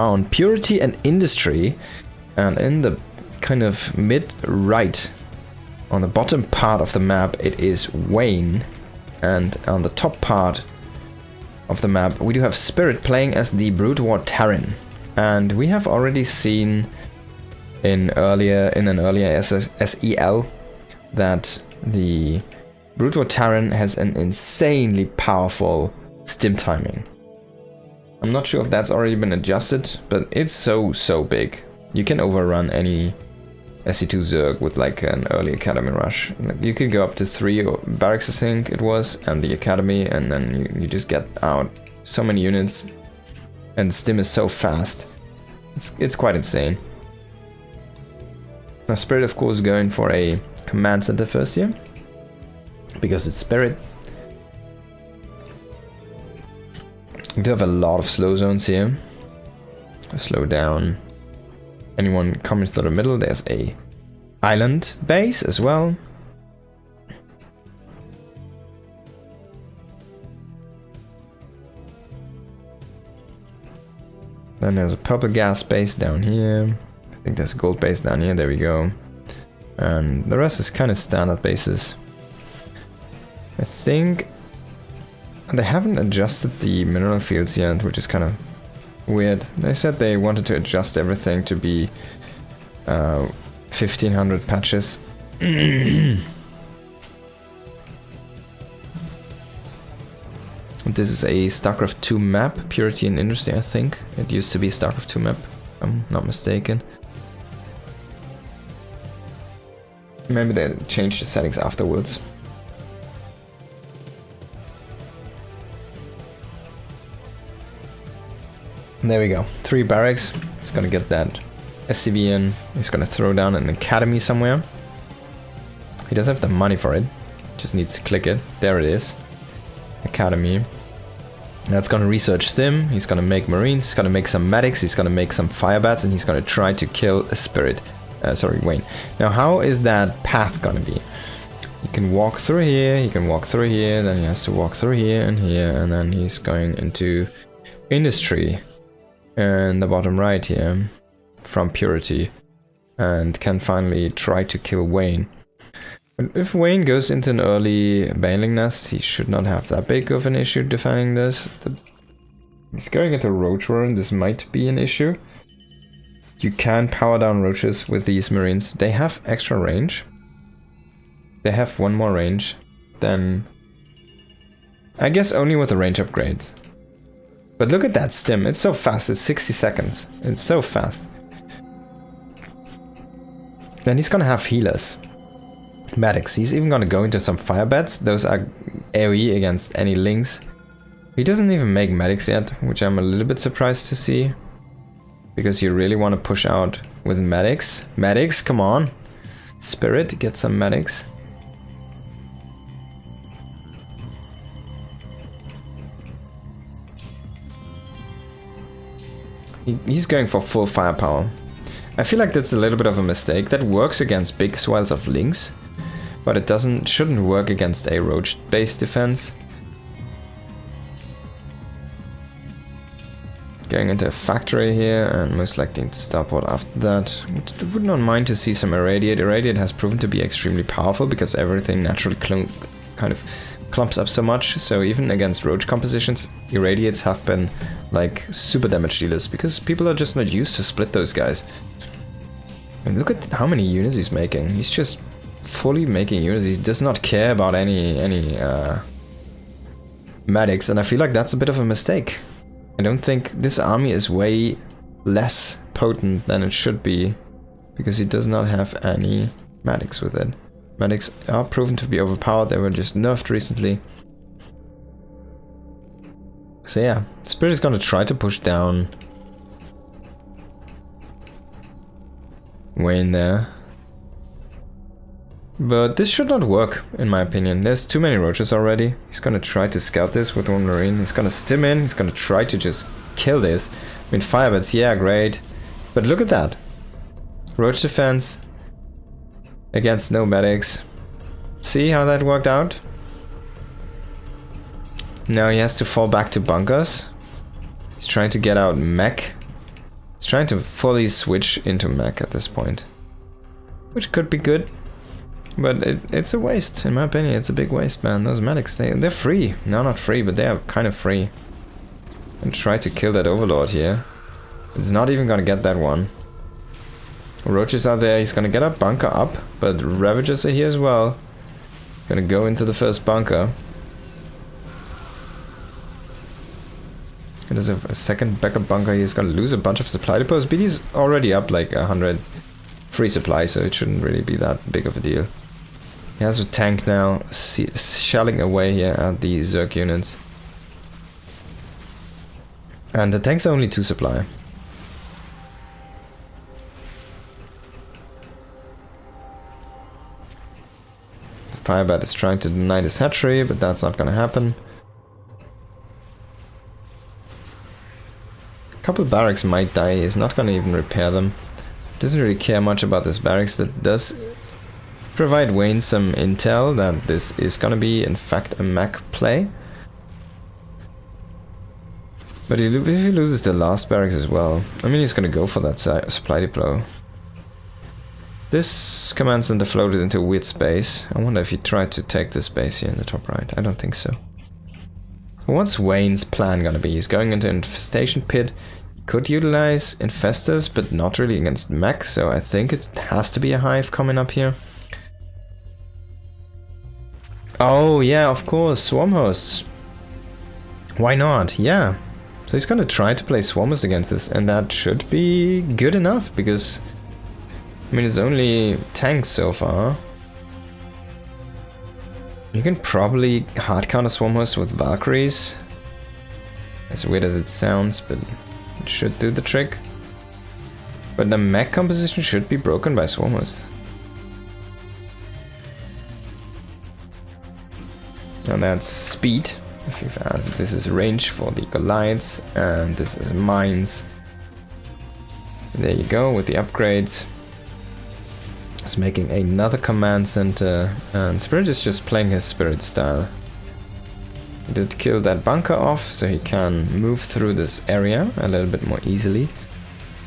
on Purity and Industry, and in the kind of mid-right, on the bottom part of the map, it is Wayne, and on the top part of the map, we do have Spirit playing as the Brute War Terran, and we have already seen in an earlier SEL that the Brute War Terran has an insanely powerful stim timing. I'm not sure if that's already been adjusted, but it's so big. You can overrun any SC2 Zerg with like an early Academy rush. Like, you could go up to 3 barracks, I think it was, and the Academy, and then you just get out so many units, and the stim is so fast. It's quite insane. Now Spirit, of course, going for a command center first here, because it's Spirit. We do have a lot of slow zones here. Slow down anyone coming through the middle. There's a island base as well. Then there's a purple gas base down here. I think there's a gold base down here. There we go. And the rest is kind of standard bases. I think they haven't adjusted the mineral fields yet, which is kind of weird. They said they wanted to adjust everything to be 1500 patches. This is a StarCraft 2 map, Purity and Industry, I think. It used to be a StarCraft 2 map, if I'm not mistaken. Maybe they changed the settings afterwards. There we go, 3 barracks. He's gonna get that SCV in. He's gonna throw down an academy somewhere. He doesn't have the money for it, just needs to click it. There it is, academy. That's gonna research Stim. He's gonna make marines, he's gonna make some medics, he's gonna make some firebats, and he's gonna try to kill a Spirit. Wayne. Now how is that path gonna be? He can walk through here, he can walk through here, then he has to walk through here, and then he's going into Industry. In the bottom right here, from Purity, and can finally try to kill Wayne. But if Wayne goes into an early Baneling Nest, he should not have that big of an issue defending this. He's going into Roach Warren, this might be an issue. You can power down roaches with these marines. They have extra range. They have 1 more range than... I guess only with a range upgrade. But look at that stim, it's so fast, it's 60 seconds. It's so fast. Then he's gonna have healers. Medics, he's even gonna go into some fire bats. Those are AoE against any links. He doesn't even make medics yet, which I'm a little bit surprised to see. Because you really want to push out with medics. Medics, come on. Spirit, get some medics. He's going for full firepower. I feel like that's a little bit of a mistake. That works against big swells of links, but it shouldn't work against a roach-based defense. Going into a factory here, and most likely into starport after that. Would not mind to see some Irradiate. Irradiate has proven to be extremely powerful because everything naturally kind of clumps up so much. So even against roach compositions, Irradiates have been like super damage dealers because people are just not used to split those guys. And look at how many units he's making. He's just fully making units. He does not care about any medics, and I feel like that's a bit of a mistake. I don't think this army is way less potent than it should be because he does not have any medics with it. Medics are proven to be overpowered. They were just nerfed recently. So yeah, Spirit is going to try to push down Wayne there. But this should not work, in my opinion. There's too many roaches already. He's going to try to scout this with 1 marine. He's going to stim in. He's going to try to just kill this. I mean, firebats, yeah, great. But look at that. Roach defense against no medics. See how that worked out? Now he has to fall back to bunkers. He's trying to get out Mech. He's trying to fully switch into Mech at this point. Which could be good. But it's a waste, in my opinion. It's a big waste, man. Those medics, they're free. No, not free, but they are kind of free. And try to kill that Overlord here. It's not even gonna get that one. Roaches are there, he's gonna get a bunker up, but Ravagers are here as well. Gonna go into the first bunker. There's a second backup bunker. He's gonna lose a bunch of supply depots. BD's already up like 100 free supply, so it shouldn't really be that big of a deal. He has a tank now, shelling away here at the Zerg units. And the tanks are only 2 supply. The Firebat is trying to deny this hatchery, but that's not gonna happen. A couple barracks might die, he's not gonna even repair them. Doesn't really care much about this barracks. That does provide Wayne some intel that this is gonna be in fact a Mech play. But if he loses the last barracks as well, I mean he's gonna go for that supply depot. This command center floated into a weird space. I wonder if he tried to take this base here in the top right. I don't think so. What's Wayne's plan gonna be? He's going into an infestation pit. He could utilize infestors, but not really against Mech, so I think it has to be a hive coming up here. Oh yeah, of course, swarm hosts. Why not? Yeah. So he's gonna try to play swarm hosts against this, and that should be good enough, because I mean it's only tanks so far. You can probably hard counter swarm hosts with Valkyries. As weird as it sounds, but it should do the trick. But the Mech composition should be broken by swarm hosts. And that's speed. If you've asked, this is range for the Goliaths, and this is mines. There you go with the upgrades. It's making another command center, and Spirit is just playing his Spirit style. He did kill that bunker off, so he can move through this area a little bit more easily.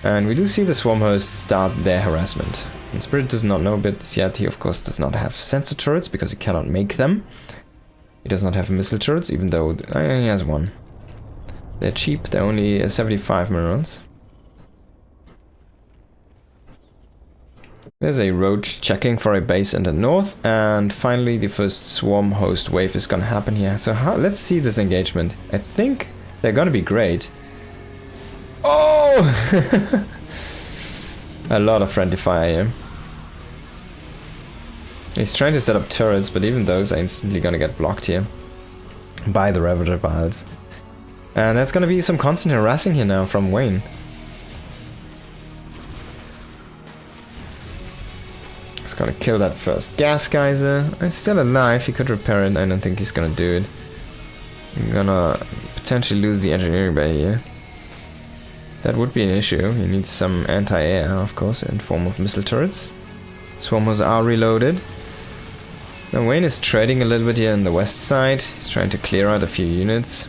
And we do see the swarm hosts start their harassment. And Spirit does not know about this yet. He of course does not have sensor turrets because he cannot make them. He does not have missile turrets, even though he has one. They're cheap, they're only 75 minerals. There's a roach checking for a base in the north, and finally the first swarm host wave is gonna happen here. So let's see this engagement. I think they're gonna be great. Oh! A lot of friendly fire here. He's trying to set up turrets, but even those are instantly gonna get blocked here by the Ravager Biles. And that's gonna be some constant harassing here now from Wayne. He's gonna kill that first gas geyser. He's still alive, he could repair it. I don't think he's gonna do it. I'm gonna potentially lose the engineering bay here. That would be an issue. He needs some anti-air, of course, in form of missile turrets. Swarmers are reloaded. Now Wayne is trading a little bit here on the west side. He's trying to clear out a few units.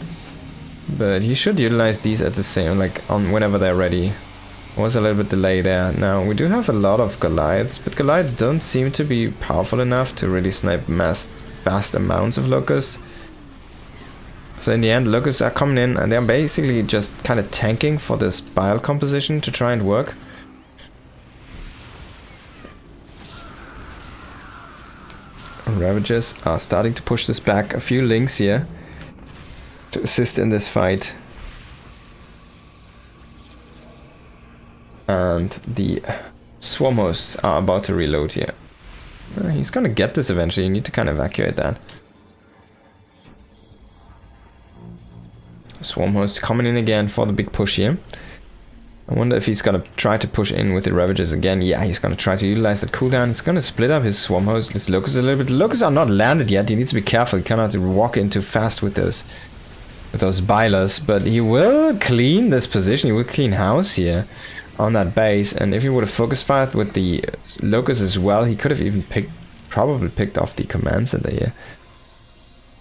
But he should utilize these at the same, like on whenever they're ready. Was a little bit delay there. Now we do have a lot of Goliaths, but Goliaths don't seem to be powerful enough to really snipe vast amounts of Locusts. So in the end, Locusts are coming in and they're basically just kind of tanking for this bile composition to try and work. Ravagers are starting to push this back. A few links here to assist in this fight. And the swarm hosts are about to reload here. He's gonna get this eventually. You need to kind of evacuate that. Swarm hosts coming in again for the big push here. I wonder if he's gonna try to push in with the Ravagers again. Yeah, he's gonna try to utilize that cooldown. He's gonna split up his swarm host, his Locusts a little bit. The Locusts are not landed yet. He needs to be careful. He cannot walk in too fast with those bilers. But he will clean this position. He will clean house here on that base. And if he would have focus fired with the Locusts as well, he could have even probably picked off the command center here.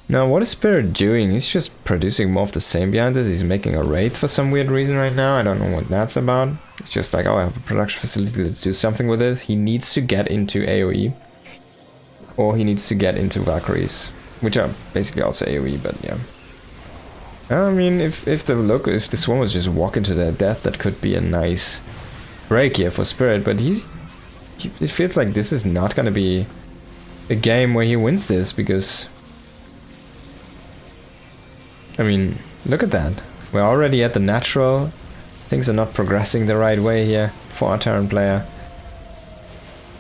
Now, what is Spirit doing? He's just producing more of the same behind this. He's making a Wraith for some weird reason right now. I don't know what that's about. It's just like, oh, I have a production facility, let's do something with it. He needs to get into AoE. Or he needs to get into Valkyries. Which are basically also AoE, but yeah. I mean, if this one was just walk into their death, that could be a nice break here for Spirit. But it feels like this is not going to be a game where he wins this, because... I mean, look at that. We're already at the natural. Things are not progressing the right way here for our Terran player.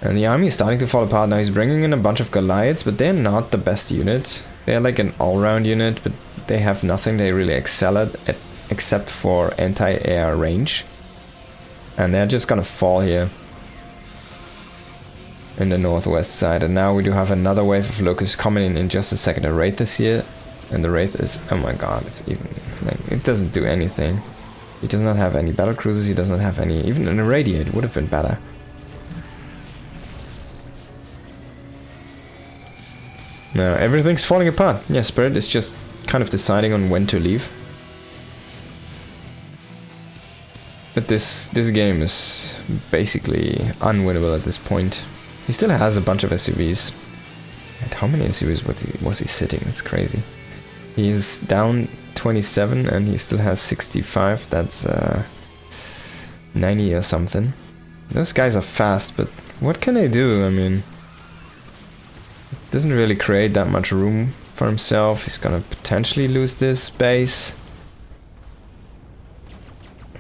And the army is starting to fall apart now. He's bringing in a bunch of Goliaths, but they're not the best unit. They're like an all-round unit, but they have nothing they really excel at except for anti-air range. And they're just gonna fall here in the northwest side. And now we do have another wave of Locusts coming in just a second. A Wraith is here. And the Wraith is, oh my god, it's even, like, it doesn't do anything. He does not have any battle cruisers, he does not have any, even an Irradiate would have been better. Now, everything's falling apart. Yeah, Spirit is just kind of deciding on when to leave. But this game is basically unwinnable at this point. He still has a bunch of SUVs. And how many SUVs was he sitting? It's crazy. He's down 27 and he still has 65. That's 90 or something. Those guys are fast, but what can they do? I mean, doesn't really create that much room for himself. He's gonna potentially lose this base.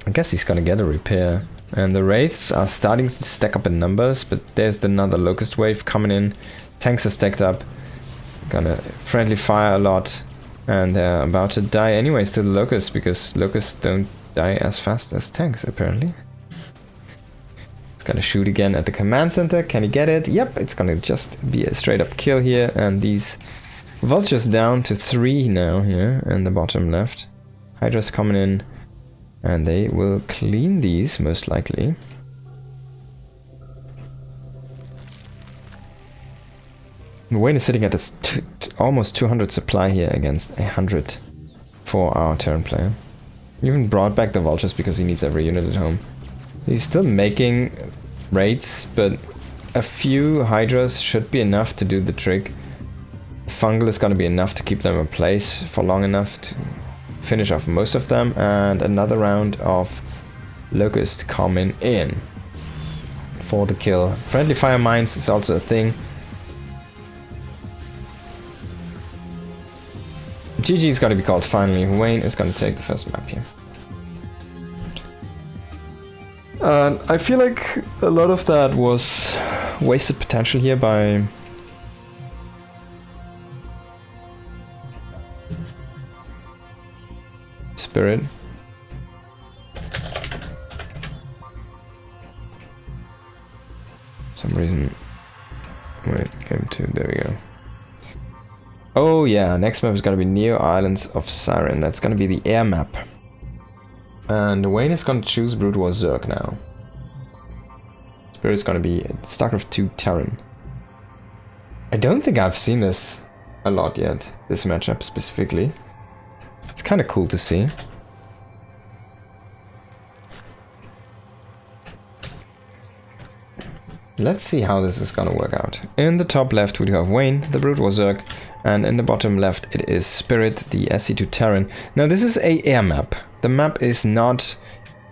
I guess he's gonna get a repair. And the Wraiths are starting to stack up in numbers, but there's another Locust wave coming in. Tanks are stacked up. Gonna friendly fire a lot. And they're about to die anyways to the Locusts, because Locusts don't die as fast as tanks, apparently. It's gonna shoot again at the command center. Can he get it? Yep, it's gonna just be a straight up kill here. And these Vultures down to 3 now here in the bottom left. Hydra's coming in. And they will clean these, most likely. Wayne is sitting at this almost 200 supply here against 100 for our Terran player. He even brought back the Vultures because he needs every unit at home. He's still making raids, but a few Hydras should be enough to do the trick. Fungal is going to be enough to keep them in place for long enough to finish off most of them, and another round of Locust coming in for the kill. Friendly fire mines is also a thing. GG is going to be called finally. Wayne is going to take the first map here. I feel like a lot of that was wasted potential here by Spirit. For some reason, wait, came to, there we go. Oh yeah, next map is gonna be Neo Islands of Siren. That's gonna be the air map. And Wayne is gonna choose Brood War Zerg now. Spirit is gonna be StarCraft 2 Terran. I don't think I've seen this a lot yet, this matchup specifically. It's kinda cool to see. Let's see how this is gonna work out. In the top left we do have Wayne, the Brood War Zerg, and in the bottom left it is Spirit, the SC2 Terran. Now this is a air map. The map is not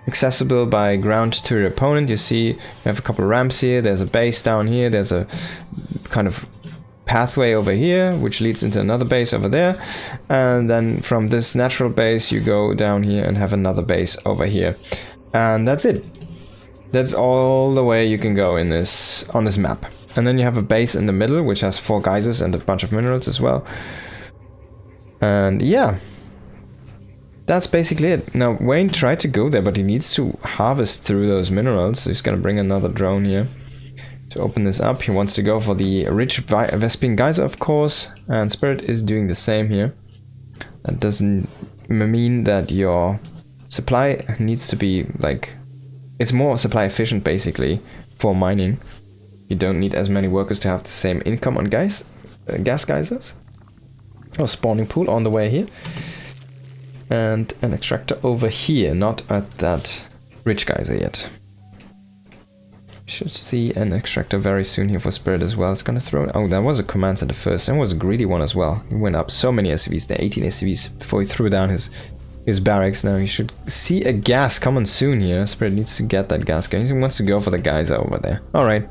accessible by ground to your opponent. You see you have a couple of ramps here, there's a base down here, there's a kind of pathway over here which leads into another base over there, and then from this natural base you go down here and have another base over here, and that's it. That's all the way you can go in this on this map. And then you have a base in the middle which has 4 geysers and a bunch of minerals as well. And yeah, that's basically it. Now Wayne tried to go there, but he needs to harvest through those minerals, so he's gonna bring another drone here to open this up. He wants to go for the rich Vespene geyser, of course, and Spirit is doing the same here. That doesn't mean that your supply needs to be like, it's more supply efficient basically for mining. You don't need as many workers to have the same income on gas geysers. Oh, spawning pool on the way here. And an extractor over here, not at that rich geyser yet. Should see an extractor very soon here for Spirit as well. It's gonna throw it. Oh, that was a command center first, and was a greedy one as well. He went up so many SCVs there, 18 SCVs before he threw down his barracks. Now he should see a gas coming soon here. Spirit needs to get that gas going. He wants to go for the geyser over there. Alright.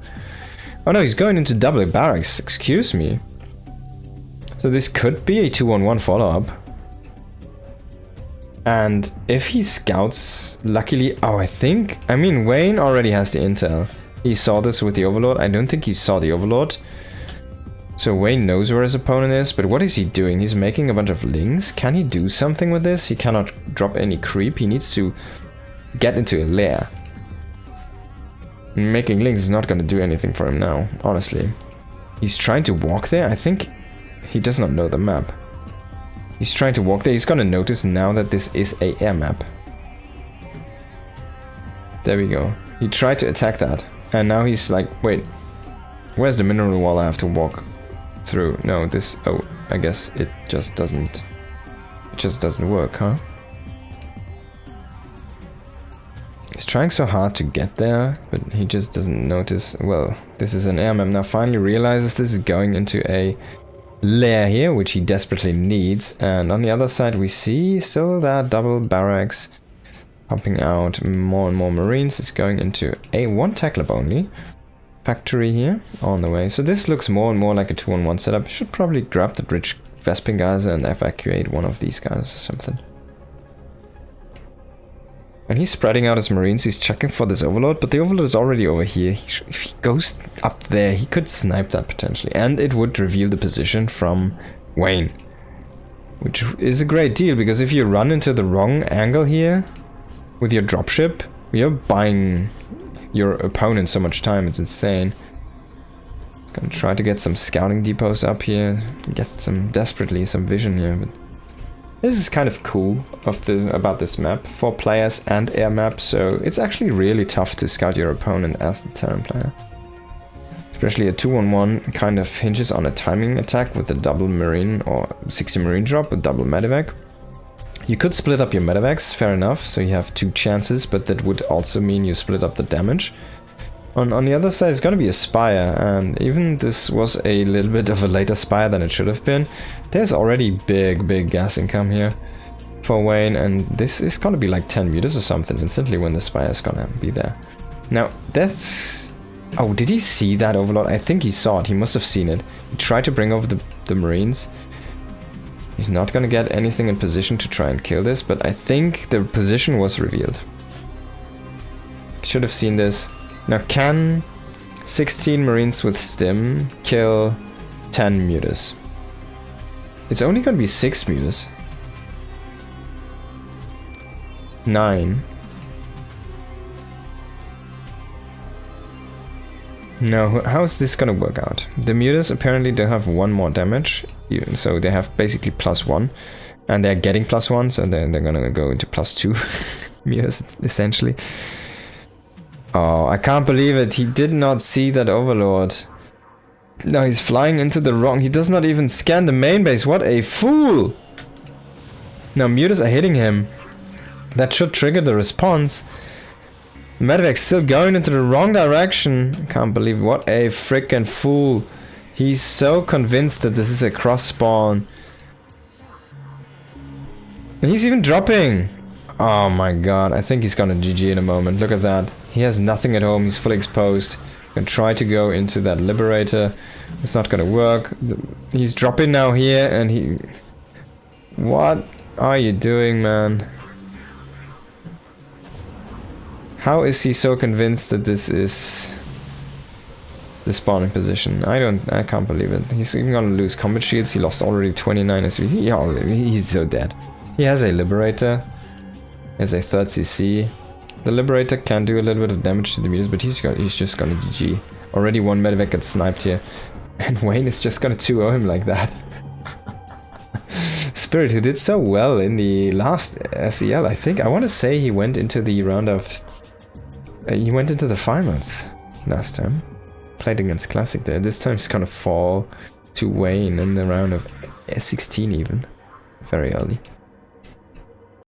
Oh no, he's going into double barracks. Excuse me. So this could be a 2-on-1 follow-up. And if he scouts, luckily... Oh, I mean, Wayne already has the intel. He saw this with the Overlord. I don't think he saw the Overlord. So Wayne knows where his opponent is, but what is he doing? He's making a bunch of links. Can he do something with this? He cannot drop any creep. He needs to get into a lair. Making links is not going to do anything for him now, honestly. He's trying to walk there. I think he does not know the map. He's trying to walk there. He's gonna notice now that this is a air map. There we go. He tried to attack that. And now he's like, wait, where's the mineral wall I have to walk through? No, this... Oh, I guess it just doesn't... It just doesn't work, huh? He's trying so hard to get there, but he just doesn't notice... Well, this is an air map. Now finally realizes this is going into a... lair here, which he desperately needs, and on the other side we see still that double barracks pumping out more and more marines. It's going into a 1 tech lab only factory here on the way. So this looks more and more like a 2-on-1 setup. Should probably grab the rich Vespin guys and evacuate one of these guys or something. And he's spreading out his marines, he's checking for this Overlord, but the Overlord is already over here. If he goes up there, he could snipe that potentially. And it would reveal the position from Wayne. Which is a great deal, because if you run into the wrong angle here with your dropship, you're buying your opponent so much time, it's insane. Gonna try to get some scouting depots up here, get desperately some vision here, but... This is kind of cool about this map, 4 players and air map, so it's actually really tough to scout your opponent as the Terran player. Especially a 2-on-1 kind of hinges on a timing attack with a double marine or 60 marine drop with double medevac. You could split up your medevacs, fair enough, so you have 2 chances, but that would also mean you split up the damage. On the other side, it's gonna be a Spire, and even this was a little bit of a later Spire than it should have been. There's already big gas income here for Wayne, and this is gonna be like 10 meters or something instantly when the Spire is gonna be there. Now, that's... Oh, did he see that Overlord? I think he saw it. He must have seen it. He tried to bring over the Marines. He's not gonna get anything in position to try and kill this, but I think the position was revealed. Should have seen this. Now, can 16 Marines with Stim kill 10 mutas? It's only gonna be 6 mutas. 9. Now, how is this gonna work out? The mutas apparently don't have 1 more damage, so they have basically +1. And they're getting +1, so they're gonna go into +2 mutas, essentially. Oh, I can't believe it. He did not see that Overlord. No, he's flying into the wrong... He does not even scan the main base. What a fool! Now, mutas are hitting him. That should trigger the response. Medevac's still going into the wrong direction. I can't believe... What a freaking fool. He's so convinced that this is a cross spawn. And he's even dropping. Oh my god, I think he's gonna GG in a moment. Look at that. He has nothing at home, he's fully exposed. Gonna try to go into that Liberator. It's not gonna work. He's dropping now here and he... What are you doing, man? How is he so convinced that this is the spawning position? I can't believe it. He's even gonna lose combat shields. He lost already 29 SVs. Yeah, he's so dead. He has a Liberator. He has a 3rd CC. The Liberator can do a little bit of damage to the mutas, but he's just gonna GG. Already 1 medevac gets sniped here. And Wayne is just gonna 2-0 him like that. Spirit, who did so well in the last SEL, I think. I want to say he went into the round of... he went into the finals last time. Played against Classic there. This time he's gonna fall to Wayne in the round of 16 even. Very early.